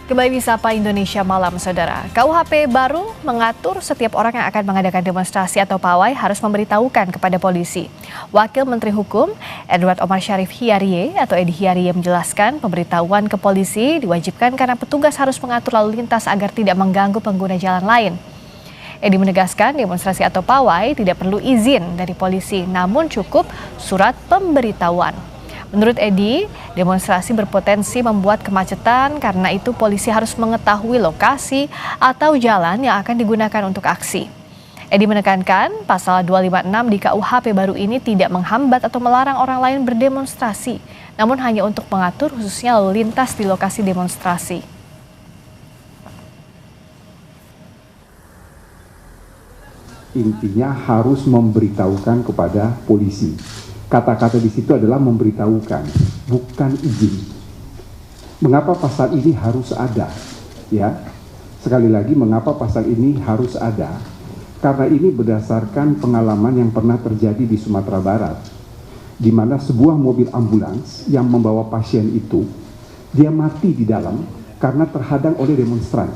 Kembali di Sapa Indonesia Malam, Saudara. KUHP baru mengatur setiap orang yang akan mengadakan demonstrasi atau pawai harus memberitahukan kepada polisi. Wakil Menteri Hukum, Edward Omar Syarif Hiarie atau Edi Hiarie menjelaskan pemberitahuan ke polisi diwajibkan karena petugas harus mengatur lalu lintas agar tidak mengganggu pengguna jalan lain. Edi menegaskan demonstrasi atau pawai tidak perlu izin dari polisi, namun cukup surat pemberitahuan. Menurut Edi, demonstrasi berpotensi membuat kemacetan karena itu polisi harus mengetahui lokasi atau jalan yang akan digunakan untuk aksi. Edi menekankan pasal 256 di KUHP baru ini tidak menghambat atau melarang orang lain berdemonstrasi, namun hanya untuk mengatur khususnya lalu lintas di lokasi demonstrasi. Intinya harus memberitahukan kepada polisi. Kata-kata di situ adalah memberitahukan, bukan izin. Mengapa pasal ini harus ada? Ya, sekali lagi mengapa pasal ini harus ada? Karena ini berdasarkan pengalaman yang pernah terjadi di Sumatera Barat, di mana sebuah mobil ambulans yang membawa pasien itu, dia mati di dalam karena terhadang oleh demonstran.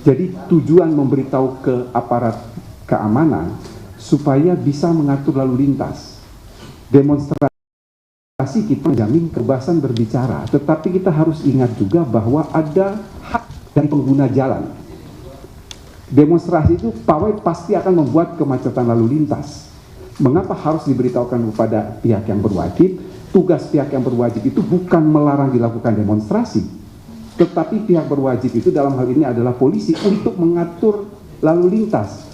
Jadi tujuan memberitahu ke aparat keamanan supaya bisa mengatur lalu lintas. Demonstrasi kita menjamin kebebasan berbicara, tetapi kita harus ingat juga bahwa ada hak dari pengguna jalan. Demonstrasi itu pawai pasti akan membuat kemacetan lalu lintas. Mengapa harus diberitahukan kepada pihak yang berwajib? Tugas pihak yang berwajib itu bukan melarang dilakukan demonstrasi, tetapi pihak berwajib itu dalam hal ini adalah polisi untuk mengatur lalu lintas.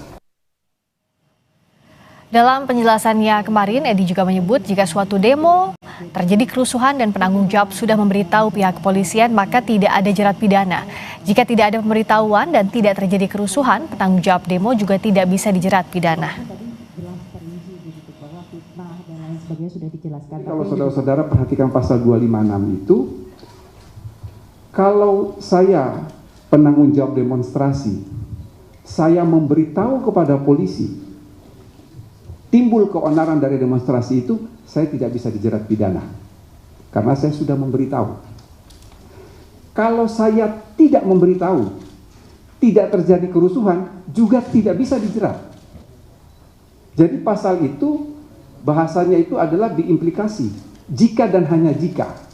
Dalam penjelasannya kemarin, Edi juga menyebut jika suatu demo terjadi kerusuhan dan penanggung jawab sudah memberitahu pihak kepolisian, maka tidak ada jerat pidana. Jika tidak ada pemberitahuan dan tidak terjadi kerusuhan, penanggung jawab demo juga tidak bisa dijerat pidana. Kalau saudara-saudara perhatikan pasal 256 itu, kalau saya penanggung jawab demonstrasi, saya memberitahu kepada polisi, timbul keonaran dari demonstrasi itu, saya tidak bisa dijerat pidana karena saya sudah memberitahu. Kalau saya tidak memberitahu, tidak terjadi kerusuhan, juga tidak bisa dijerat. Jadi pasal itu bahasanya itu adalah diimplikasi, jika dan hanya jika.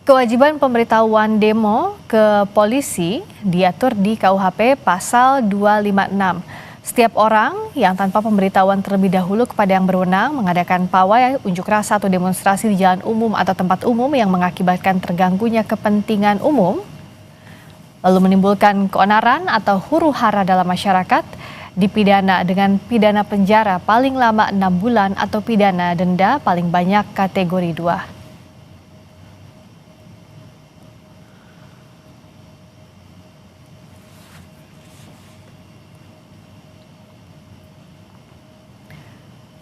Kewajiban pemberitahuan demo ke polisi diatur di KUHP pasal 256. Setiap orang yang tanpa pemberitahuan terlebih dahulu kepada yang berwenang mengadakan pawai, unjuk rasa atau demonstrasi di jalan umum atau tempat umum yang mengakibatkan terganggunya kepentingan umum, lalu menimbulkan keonaran atau huru-hara dalam masyarakat, dipidana dengan pidana penjara paling lama 6 bulan atau pidana denda paling banyak kategori 2.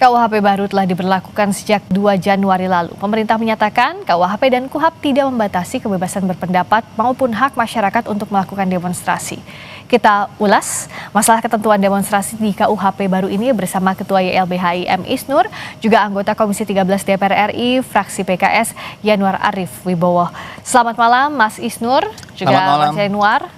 KUHP baru telah diberlakukan sejak 2 Januari lalu. Pemerintah menyatakan KUHP dan KUHAP tidak membatasi kebebasan berpendapat maupun hak masyarakat untuk melakukan demonstrasi. Kita ulas masalah ketentuan demonstrasi di KUHP baru ini bersama Ketua YLBHI M. Isnur, juga anggota Komisi 13 DPR RI, fraksi PKS, Yanuar Arif Wibowo. Selamat malam Mas Isnur, juga Mas Yanuar.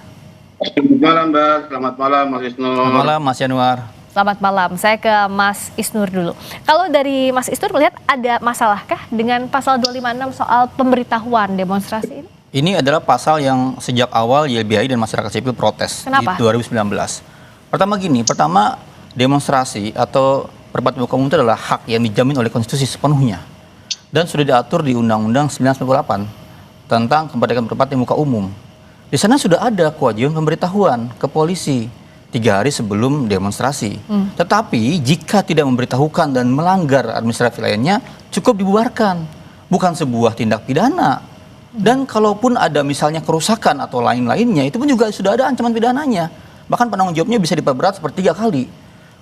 Selamat malam Mbak, selamat malam Mas Isnur. Selamat malam Mas Yanuar. Selamat malam, saya ke Mas Isnur dulu. Kalau dari Mas Isnur melihat ada masalahkah dengan pasal 256 soal pemberitahuan demonstrasi ini? Ini adalah pasal yang sejak awal YLBHI dan masyarakat sipil protes. Kenapa? Di 2019. Pertama demonstrasi atau perdebat muka umum itu adalah hak yang dijamin oleh konstitusi sepenuhnya. Dan sudah diatur di Undang-Undang 1998 tentang kemerdekaan berpendapat di muka umum. Di sana sudah ada kewajiban pemberitahuan ke polisi 3 hari sebelum demonstrasi. Tetapi jika tidak memberitahukan dan melanggar administratif lainnya, cukup dibubarkan. Bukan sebuah tindak pidana. Dan kalaupun ada misalnya kerusakan atau lain-lainnya, itu pun juga sudah ada ancaman pidananya. Bahkan penanggung jawabnya bisa diperberat seperti 3 kali.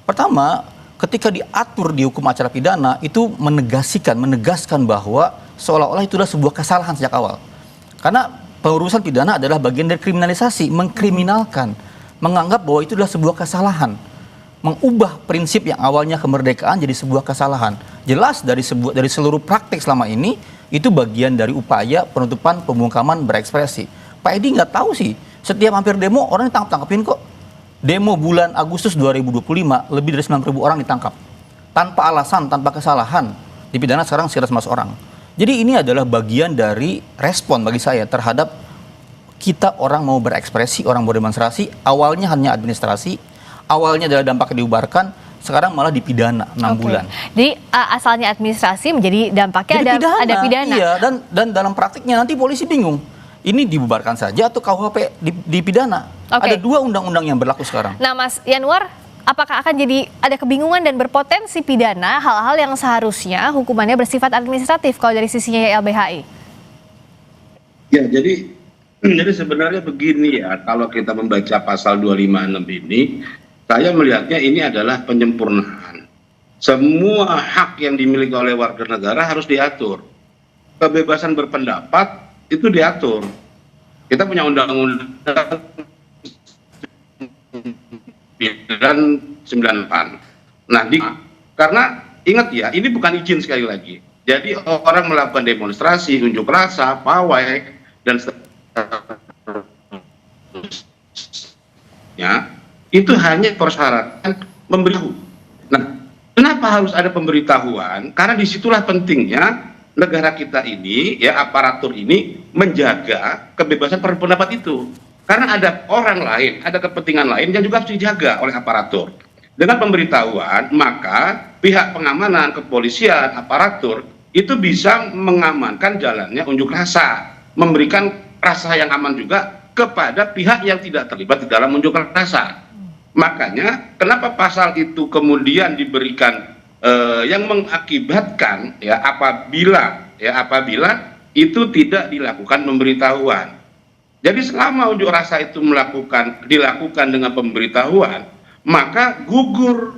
Pertama, ketika diatur di hukum acara pidana, itu menegaskan bahwa seolah-olah itu adalah sebuah kesalahan sejak awal. Karena pengurusan pidana adalah bagian dari kriminalisasi, mengkriminalkan, menganggap bahwa itu adalah sebuah kesalahan. mengubah prinsip yang awalnya kemerdekaan jadi sebuah kesalahan. Jelas dari seluruh praktik selama ini itu bagian dari upaya penutupan pembungkaman berekspresi. Pak Edi nggak tahu sih, setiap hampir demo orang ditangkap-tangkapin kok. Demo bulan Agustus 2025 lebih dari 9.000 orang ditangkap. Tanpa alasan, tanpa kesalahan. Dipidana sekarang sekitar 11 orang. Jadi ini adalah bagian dari respon bagi saya terhadap kita orang mau berekspresi, orang mau demonstrasi, awalnya hanya administrasi, awalnya adalah dampak diubarkan, sekarang malah dipidana 6 bulan. Jadi asalnya administrasi menjadi dampaknya ada pidana. Iya, dan dalam praktiknya nanti polisi bingung. Ini dibubarkan saja atau KUHP dipidana? Ada 2 undang-undang yang berlaku sekarang. Nah, Mas Yanwar, apakah akan jadi ada kebingungan dan berpotensi pidana hal-hal yang seharusnya hukumannya bersifat administratif kalau dari sisinya YLBHI? Ya, jadi sebenarnya begini ya, kalau kita membaca pasal 256 ini, saya melihatnya ini adalah penyempurnaan. Semua hak yang dimiliki oleh warga negara harus diatur. Kebebasan berpendapat itu diatur. Kita punya undang-undang 998. Nah, karena ingat ya, ini bukan izin sekali lagi. Jadi orang melakukan demonstrasi, unjuk rasa, pawai, dan seterusnya, itu hanya persyaratkan memberitahu. Nah, kenapa harus ada pemberitahuan? Karena disitulah pentingnya negara kita ini, ya aparatur ini menjaga kebebasan berpendapat itu. Karena ada orang lain, ada kepentingan lain yang juga harus dijaga oleh aparatur. Dengan pemberitahuan, maka pihak pengamanan, kepolisian, aparatur itu bisa mengamankan jalannya unjuk rasa, memberikan rasa yang aman juga kepada pihak yang tidak terlibat di dalam unjuk rasa. Makanya kenapa pasal itu kemudian diberikan yang mengakibatkan ya apabila itu tidak dilakukan pemberitahuan. Jadi selama unjuk rasa itu dilakukan dengan pemberitahuan, maka gugur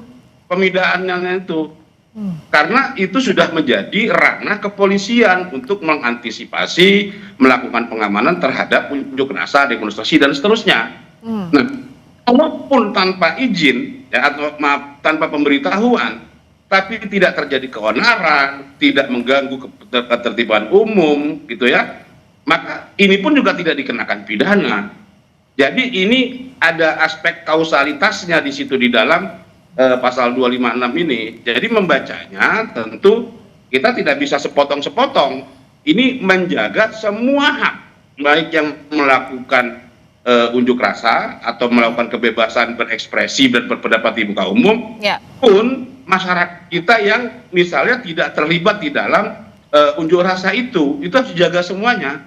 pemidaannya itu. Karena itu sudah menjadi ranah kepolisian untuk mengantisipasi, melakukan pengamanan terhadap unjuk rasa, demonstrasi dan seterusnya. Nah, walaupun tanpa izin ya, atau tanpa pemberitahuan, tapi tidak terjadi keonaran, tidak mengganggu ketertiban umum, gitu ya, maka ini pun juga tidak dikenakan pidana. Jadi ini ada aspek kausalitasnya di situ di dalam pasal 256 ini. Jadi membacanya tentu kita tidak bisa sepotong-sepotong. Ini menjaga semua hak, baik yang melakukan unjuk rasa atau melakukan kebebasan berekspresi dan berpendapat di muka umum, pun masyarakat kita yang misalnya tidak terlibat di dalam unjuk rasa itu harus dijaga semuanya.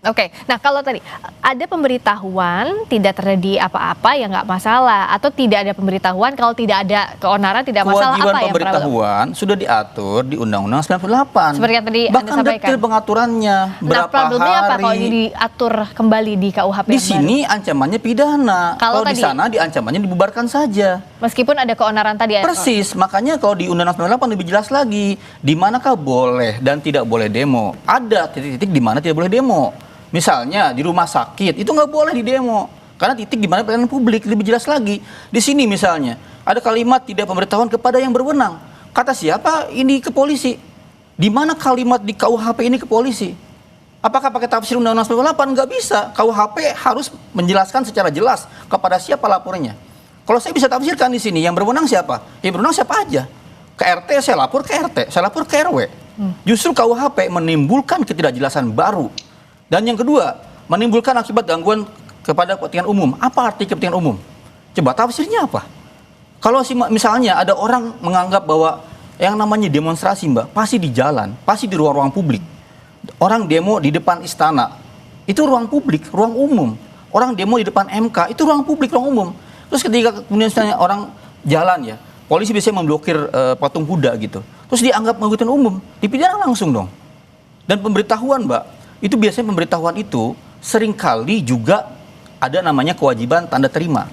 Oke, nah kalau tadi ada pemberitahuan tidak terjadi apa-apa ya nggak masalah, atau tidak ada pemberitahuan kalau tidak ada keonaran tidak masalah, apa Kewajiban yang pemberitahuan sudah diatur di Undang-Undang 98. Seperti yang tadi Anda bahkan sampaikan. detail pengaturannya berapa problemnya hari. apa kalau ini diatur kembali di KUHP? Di sini ancamannya pidana. Kalau di sana ancamannya dibubarkan saja. Meskipun ada keonaran tadi. Persis, makanya kalau di Undang-Undang 98 lebih jelas lagi di manakah boleh dan tidak boleh demo. Ada titik-titik di mana tidak boleh demo. Misalnya di rumah sakit itu nggak boleh di demo karena titik di mana pelayanan publik. Lebih jelas lagi di sini misalnya ada kalimat tidak pemberitahuan kepada yang berwenang. Kata siapa ini ke polisi? Di mana kalimat di KUHP ini ke polisi? Apakah pakai tafsir Undang-Undang 98? Nggak bisa. KUHP harus menjelaskan secara jelas kepada siapa lapornya. Kalau saya bisa tafsirkan di sini, yang berwenang siapa? Yang berwenang siapa aja? Ke RT saya lapor ke RT, saya lapor ke RW. Justru KUHP menimbulkan ketidakjelasan baru. Dan yang kedua, menimbulkan akibat gangguan kepada kepentingan umum. Apa arti kepentingan umum? Coba tafsirnya apa? Kalau misalnya ada orang menganggap bahwa yang namanya demonstrasi, Mbak, pasti di jalan, pasti di ruang-ruang publik. Orang demo di depan istana, itu ruang publik, ruang umum. Orang demo di depan MK, itu ruang publik, ruang umum. Terus ketika kemudian misalnya orang jalan ya, polisi biasanya memblokir patung kuda gitu. Terus dianggap mengganggu umum, dipidana langsung dong. Dan pemberitahuan, Mbak, itu biasanya pemberitahuan itu seringkali juga ada namanya kewajiban tanda terima.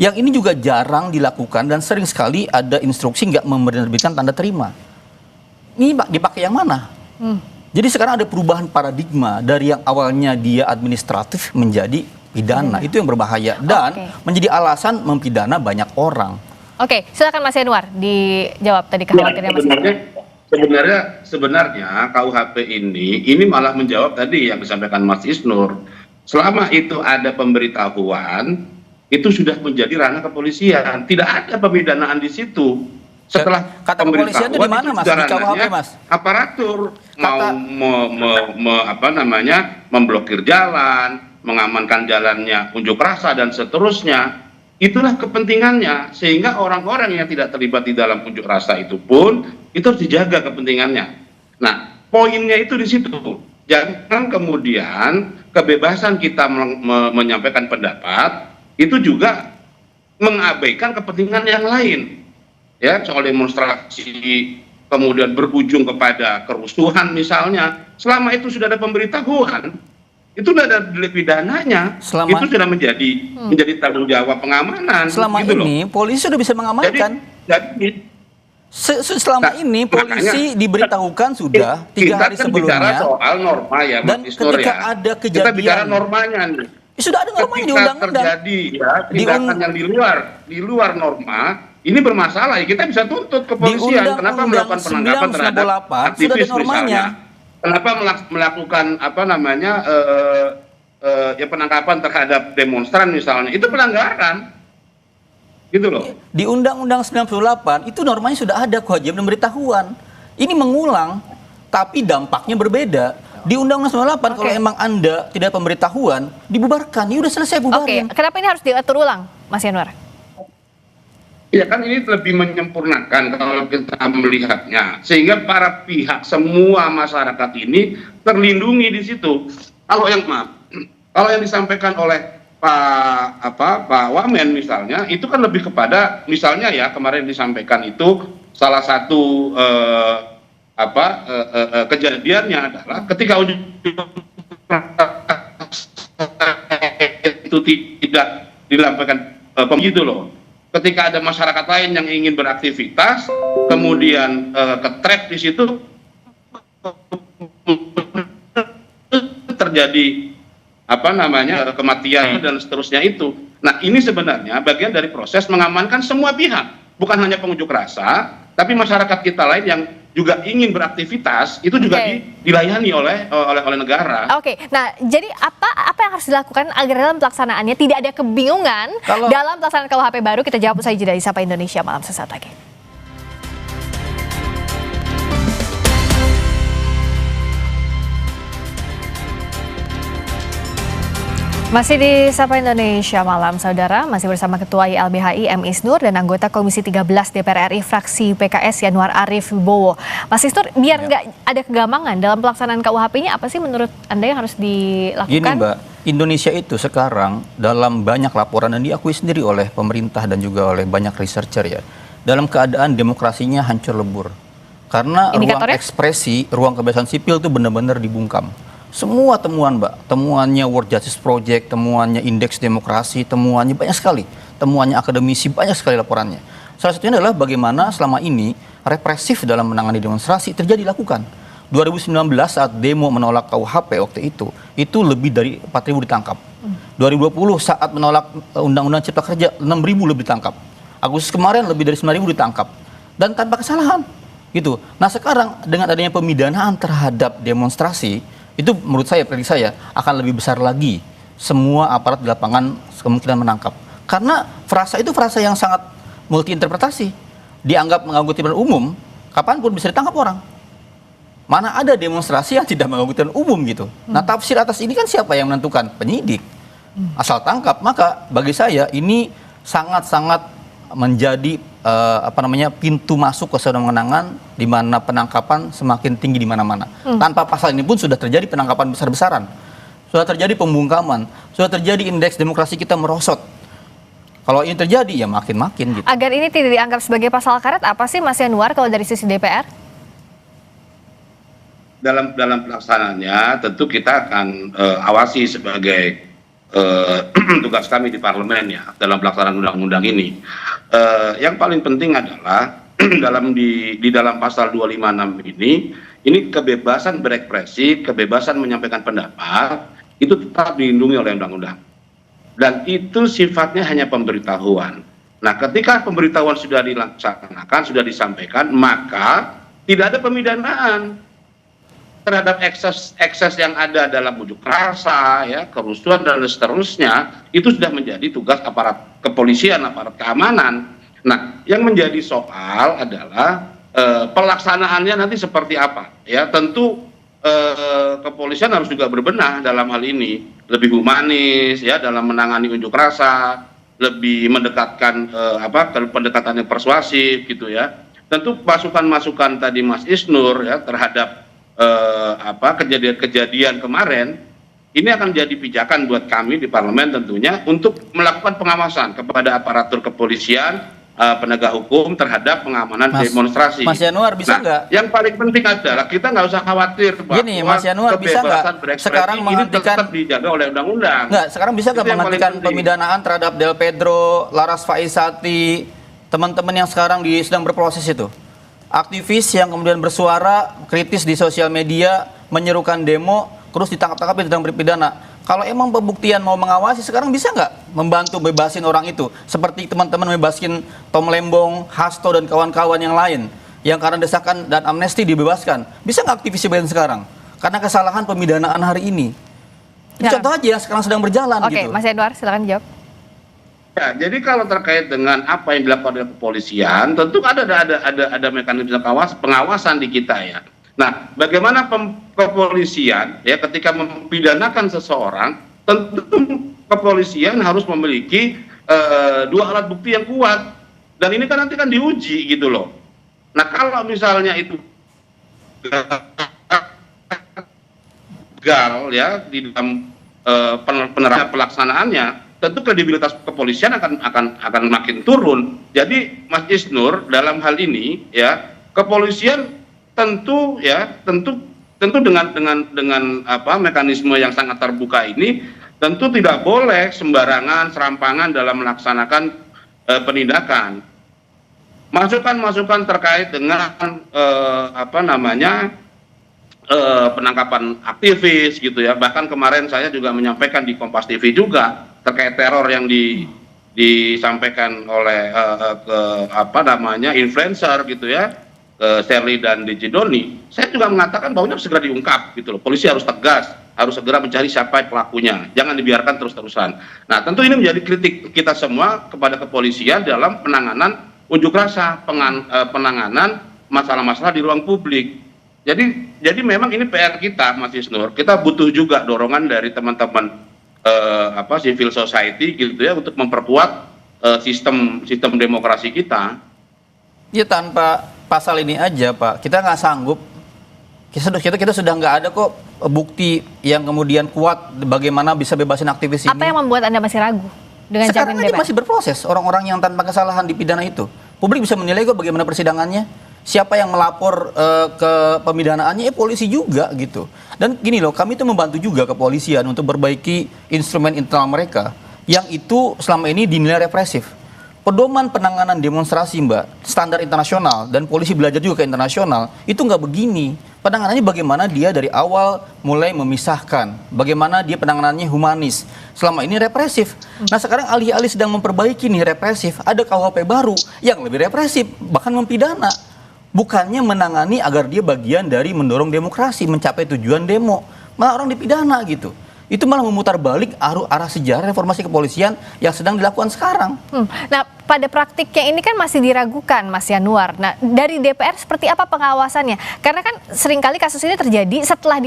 Yang ini juga jarang dilakukan dan sering sekali ada instruksi nggak menerbitkan tanda terima. Ini dipakai yang mana? Jadi sekarang ada perubahan paradigma dari yang awalnya dia administratif menjadi pidana. Itu yang berbahaya dan menjadi alasan mempidana banyak orang. Oke, silakan Mas Yanuar dijawab tadi kekhawatiran Mas Isnur. Sebenarnya KUHP ini malah menjawab tadi yang disampaikan Mas Isnur. Selama itu ada pemberitahuan, itu sudah menjadi ranah kepolisian. Tidak ada pemidanaan di situ. Setelah kata kepolisian itu di mana, Mas? Di KUHP, Mas? Aparatur memblokir jalan, mengamankan jalannya unjuk rasa dan seterusnya. Itulah kepentingannya, sehingga orang-orang yang tidak terlibat di dalam unjuk rasa itu pun itu harus dijaga kepentingannya. Nah, poinnya itu di situ. Jangan kemudian kebebasan kita menyampaikan pendapat itu juga mengabaikan kepentingan yang lain. Ya, soal demonstrasi kemudian berujung kepada kerusuhan misalnya, selama itu sudah ada pemberitahuan, itu sudah ada delik pidananya, itu sudah menjadi tanggung jawab pengamanan. Selama gitu ini polisi sudah bisa mengamankan. Selama ini polisi diberitahukan sudah 3 hari sebelumnya. Bicara soal norma ya, dan ketika ada kejadian, kita bicara normanya nih. Sudah ada normanya di undang-undang. Terjadi ya tindakan yang di luar norma, ini bermasalah. Ya, kita bisa tuntut kepolisian. Kenapa melakukan penangkapan terhadap aktivis misalnya? Kenapa melakukan penangkapan terhadap demonstran misalnya? Itu pelanggaran. Gitu loh. Di Undang-Undang 98 itu normanya sudah ada kewajiban pemberitahuan. Ini mengulang, tapi dampaknya berbeda. Di Undang-Undang 98 kalau emang Anda tidak pemberitahuan, dibubarkan. Ya udah selesai, bubarin. Kenapa ini harus diatur ulang, Mas Yanuar? Ya kan ini lebih menyempurnakan kalau kita melihatnya, sehingga para pihak semua masyarakat ini terlindungi di situ. Kalau yang disampaikan oleh Pak Wamen misalnya, itu kan lebih kepada misalnya ya kemarin disampaikan itu salah satu kejadiannya adalah ketika itu tidak dilampaikan begitu loh. Ketika ada masyarakat lain yang ingin beraktivitas, kemudian ke-trap di situ, terjadi kematian dan seterusnya itu. Nah, ini sebenarnya bagian dari proses mengamankan semua pihak, bukan hanya pengunjuk rasa, tapi masyarakat kita lain yang juga ingin beraktivitas itu juga dilayani oleh negara. Nah jadi apa yang harus dilakukan agar dalam pelaksanaannya tidak ada kebingungan dalam pelaksanaan KUHP baru? Kita jawab usai jeda di Sapa Indonesia Malam sesaat lagi. Masih di Sapa Indonesia Malam, Saudara. Masih bersama Ketua YLBHI M. Isnur dan anggota Komisi 13 DPR RI fraksi PKS Yanuar Arif Wibowo. Mas Isnur, biar nggak ada kegambangan dalam pelaksanaan KUHP-nya, apa sih menurut Anda yang harus dilakukan? Gini Mbak, Indonesia itu sekarang dalam banyak laporan dan diakui sendiri oleh pemerintah dan juga oleh banyak researcher ya, dalam keadaan demokrasinya hancur lebur. Karena ruang ekspresi, ruang kebebasan sipil itu benar-benar dibungkam. Semua temuan Mbak, temuannya World Justice Project, temuannya Indeks Demokrasi, temuannya banyak sekali. Temuannya akademisi, banyak sekali laporannya. Salah satunya adalah bagaimana selama ini represif dalam menangani demonstrasi terjadi dilakukan. 2019 saat demo menolak KUHP waktu itu lebih dari 4.000 ditangkap. 2020 saat menolak Undang-Undang Cipta Kerja, 6.000 lebih ditangkap. Agustus kemarin lebih dari 9.000 ditangkap. Dan tanpa kesalahan. Gitu. Nah sekarang dengan adanya pemidanaan terhadap demonstrasi, itu menurut saya, prediksi saya akan lebih besar lagi semua aparat di lapangan kemungkinan menangkap. Karena frasa itu frasa yang sangat multi interpretasi. Dianggap mengganggu ketertiban umum, kapanpun bisa ditangkap orang. Mana ada demonstrasi yang tidak mengganggu ketertiban umum gitu. Nah tafsir atas ini kan siapa yang menentukan? Penyidik. Asal tangkap, maka bagi saya ini sangat-sangat menjadi pintu masuk ke saudara mengenangan di mana penangkapan semakin tinggi di mana-mana. Tanpa pasal ini pun sudah terjadi penangkapan besar-besaran. Sudah terjadi pembungkaman, sudah terjadi indeks demokrasi kita merosot. Kalau ini terjadi ya makin-makin gitu. Agar ini tidak dianggap sebagai pasal karet, apa sih Mas Yanuar kalau dari sisi DPR? Dalam pelaksanaannya tentu kita akan awasi sebagai tugas kami di parlemen ya dalam pelaksanaan undang-undang ini. Yang paling penting adalah di dalam pasal 256 ini kebebasan berekspresi, kebebasan menyampaikan pendapat itu tetap dilindungi oleh undang-undang. Dan itu sifatnya hanya pemberitahuan. Nah, ketika pemberitahuan sudah dilaksanakan, sudah disampaikan, maka tidak ada pemidanaan terhadap ekses yang ada dalam unjuk rasa, ya, kerusuhan dan seterusnya. Itu sudah menjadi tugas aparat kepolisian, aparat keamanan. Nah, yang menjadi soal adalah pelaksanaannya nanti seperti apa, ya. Tentu kepolisian harus juga berbenah dalam hal ini, lebih humanis, ya, dalam menangani unjuk rasa, lebih mendekatkan pendekatan yang persuasif, gitu ya. Tentu masukan-masukan tadi Mas Isnur, ya, terhadap kejadian-kejadian kemarin ini akan jadi pijakan buat kami di parlemen tentunya untuk melakukan pengawasan kepada aparatur kepolisian, penegak hukum terhadap pengamanan demonstrasi. Mas Yanuar, bisa nggak? Yang paling penting adalah kita nggak usah khawatir bahwa Gini, Mas Yanuar, bisa nggak sekarang menghentikan, tetap dijaga oleh undang-undang? Nggak, sekarang bisa nggak menghentikan pemidanaan terhadap Del Pedro, Laras Faisati, teman-teman yang sekarang sedang berproses itu? Aktivis yang kemudian bersuara kritis di sosial media, menyerukan demo, terus ditangkap-tangkap dan berpidana. Kalau emang pembuktian mau mengawasi, sekarang bisa nggak membantu bebasin orang itu? Seperti teman-teman bebasin Tom Lembong, Hasto, dan kawan-kawan yang lain, yang karena desakan dan amnesti dibebaskan. Bisa nggak aktivis bebasin sekarang? Karena kesalahan pemidanaan hari ini. Itu contoh aja yang sekarang sedang berjalan. Oke, Mas Yanuar, silakan jawab. Ya, jadi kalau terkait dengan apa yang dilakukan oleh kepolisian, tentu ada mekanisme pengawasan di kita, ya. Nah, bagaimana kepolisian, ya, ketika mempidanakan seseorang, tentu kepolisian harus memiliki dua alat bukti yang kuat, dan ini kan nanti kan diuji, gitu loh. Nah, kalau misalnya itu gagal, ya, di dalam penerapan pelaksanaannya, tentu kredibilitas kepolisian akan makin turun. Jadi Mas Isnur, dalam hal ini, ya, kepolisian tentu dengan mekanisme yang sangat terbuka ini tentu tidak boleh sembarangan serampangan dalam melaksanakan penindakan. Masukan-masukan terkait dengan penangkapan aktivis, gitu ya. Bahkan kemarin saya juga menyampaikan di Kompas TV juga terkait teror yang disampaikan oleh influencer, gitu ya, Shirley dan DJ Doni. Saya juga mengatakan bahwa ini harus segera diungkap, gitu loh. Polisi harus tegas, harus segera mencari siapa pelakunya, jangan dibiarkan terus-terusan. Nah, tentu ini menjadi kritik kita semua kepada kepolisian dalam penanganan unjuk rasa, penanganan masalah-masalah di ruang publik. Jadi memang ini PR kita, Mas Isnur. Kita butuh juga dorongan dari teman-teman civil society, gitu ya, untuk memperkuat sistem demokrasi kita. Ya, tanpa pasal ini aja, Pak, kita nggak sanggup. Kita sudah nggak ada kok bukti yang kemudian kuat bagaimana bisa bebasin aktivis ini. Apa yang membuat Anda masih ragu dengan sekarang jamin aja masih berproses orang-orang yang tanpa kesalahan dipidana itu. Publik bisa menilai kok bagaimana persidangannya. Siapa yang melapor ke pemidanaannya? Polisi juga, gitu. Dan gini loh, kami itu membantu juga kepolisian untuk perbaiki instrumen internal mereka yang itu selama ini dinilai represif. Pedoman penanganan demonstrasi, Mbak, standar internasional, dan polisi belajar juga ke internasional, itu nggak begini. Penanganannya bagaimana dia dari awal mulai memisahkan, bagaimana dia penanganannya humanis. Selama ini represif. Nah, sekarang alih-alih sedang memperbaiki nih represif, ada KUHP baru yang lebih represif, bahkan mempidana. Bukannya menangani agar dia bagian dari mendorong demokrasi, mencapai tujuan demo. Malah orang dipidana, gitu. Itu malah memutar balik arah sejarah reformasi kepolisian yang sedang dilakukan sekarang. Nah, pada praktiknya ini kan masih diragukan, Mas Yanuar. Nah, dari DPR seperti apa pengawasannya? Karena kan seringkali kasus ini terjadi setelah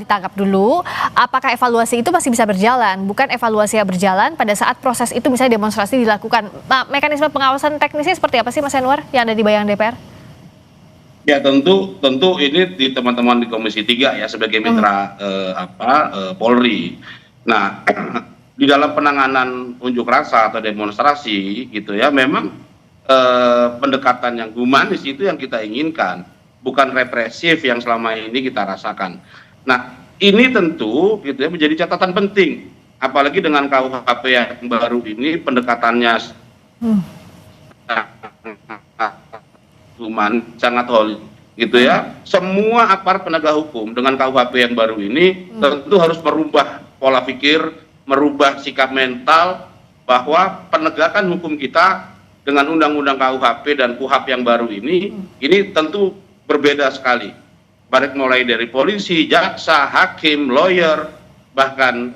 ditangkap dulu, apakah evaluasi itu masih bisa berjalan? Bukan evaluasi yang berjalan pada saat proses itu misalnya demonstrasi dilakukan. Nah, mekanisme pengawasan teknisnya seperti apa sih, Mas Yanuar, yang ada di bayang DPR? Ya, tentu ini di teman-teman di Komisi 3 ya, sebagai mitra Polri. Nah, di dalam penanganan unjuk rasa atau demonstrasi, gitu ya, memang pendekatan yang humanis itu yang kita inginkan, bukan represif yang selama ini kita rasakan. Nah, ini tentu, gitu ya, menjadi catatan penting, apalagi dengan KUHP yang baru ini pendekatannya human, sangat holistik, gitu ya. Semua aparat penegak hukum dengan KUHP yang baru ini tentu harus merubah pola pikir, merubah sikap mental, bahwa penegakan hukum kita dengan Undang-Undang KUHP dan KUHAP yang baru ini tentu berbeda sekali. Baik mulai dari polisi, jaksa, hakim, lawyer, bahkan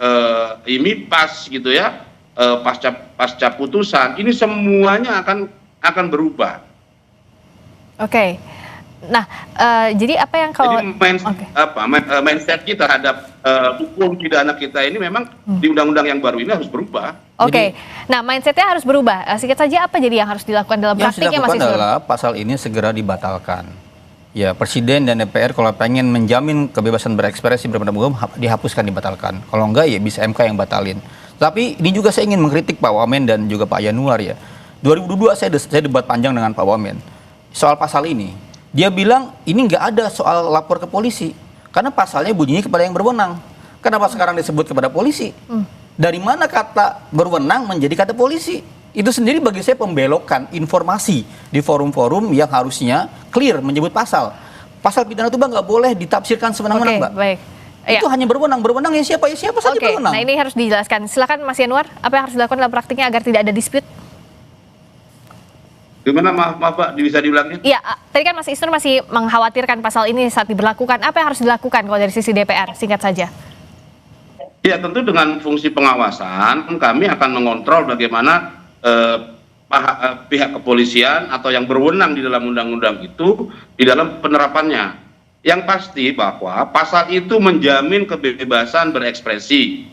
IMIPAS gitu ya, pasca putusan, ini semuanya akan berubah. Oke. Nah, jadi apa yang kalau mindset kita terhadap hukum pidana kita ini memang di undang-undang yang baru ini harus berubah. Oke. Nah, mindsetnya harus berubah. Singkat saja, apa jadi yang harus dilakukan dalam praktiknya, Mas Isnur? Yang adalah pasal ini segera dibatalkan. Ya, Presiden dan DPR kalau pengen menjamin kebebasan berekspresi berpendapat umum, dihapuskan, dibatalkan. Kalau enggak, ya bisa MK yang batalin. Tapi ini juga saya ingin mengkritik Pak Wamen dan juga Pak Yanuar ya. 2022 saya debat panjang dengan Pak Wamen soal pasal ini. Dia bilang ini nggak ada soal lapor ke polisi karena pasalnya bunyinya kepada yang berwenang. Kenapa sekarang disebut kepada polisi? Dari mana kata berwenang menjadi kata polisi? Itu sendiri bagi saya pembelokan informasi di forum-forum yang harusnya clear menyebut pasal. Pasal pidana itu Mbak nggak boleh ditafsirkan semena-mena, Mbak. Baik. Itu hanya berwenang ya siapa saja berwenang. Nah ini harus dijelaskan. Silakan Mas Yanuar, apa yang harus dilakukan dalam praktiknya agar tidak ada dispute? Gimana maaf Pak, bisa diulangnya? Iya, tadi kan Mas Isnur masih mengkhawatirkan pasal ini saat diberlakukan. Apa yang harus dilakukan kalau dari sisi DPR? Singkat saja. Ya tentu dengan fungsi pengawasan kami akan mengontrol bagaimana pihak kepolisian atau yang berwenang di dalam undang-undang itu di dalam penerapannya. Yang pasti bahwa pasal itu menjamin kebebasan berekspresi,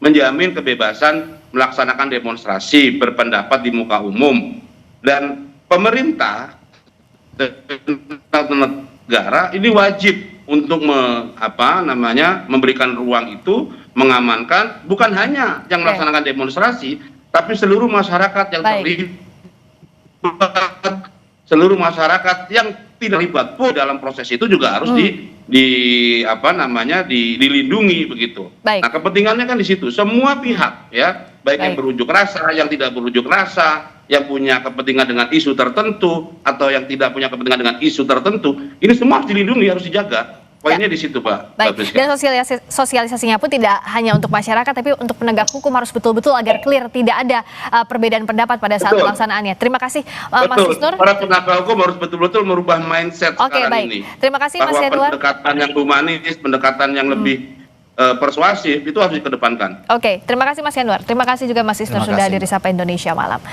menjamin kebebasan melaksanakan demonstrasi, berpendapat di muka umum, dan pemerintah negara ini wajib untuk memberikan ruang itu, mengamankan bukan hanya yang melaksanakan demonstrasi, tapi seluruh masyarakat yang terlibat, seluruh masyarakat yang tidak terlibat pun dalam proses itu juga harus dilindungi begitu. Nah, kepentingannya kan di situ. Semua pihak ya, baik yang berunjuk rasa, yang tidak berunjuk rasa, yang punya kepentingan dengan isu tertentu atau yang tidak punya kepentingan dengan isu tertentu, ini semua harus dilindungi, harus dijaga. Poinnya di situ, Pak. Baik. Dan sosialisasinya pun tidak hanya untuk masyarakat, tapi untuk penegak hukum harus betul-betul agar clear, tidak ada perbedaan pendapat pada saat pelaksanaannya. Terima kasih, Mas Isnur. Para penegak hukum harus betul-betul merubah mindset sekarang ini. Terima kasih, Mas Yanuar. Pendekatan yang humanis, pendekatan yang lebih persuasif itu harus dikedepankan. Terima kasih Mas Yanuar. Terima kasih juga Mas Isnur sudah hadir di Sapa Indonesia Malam.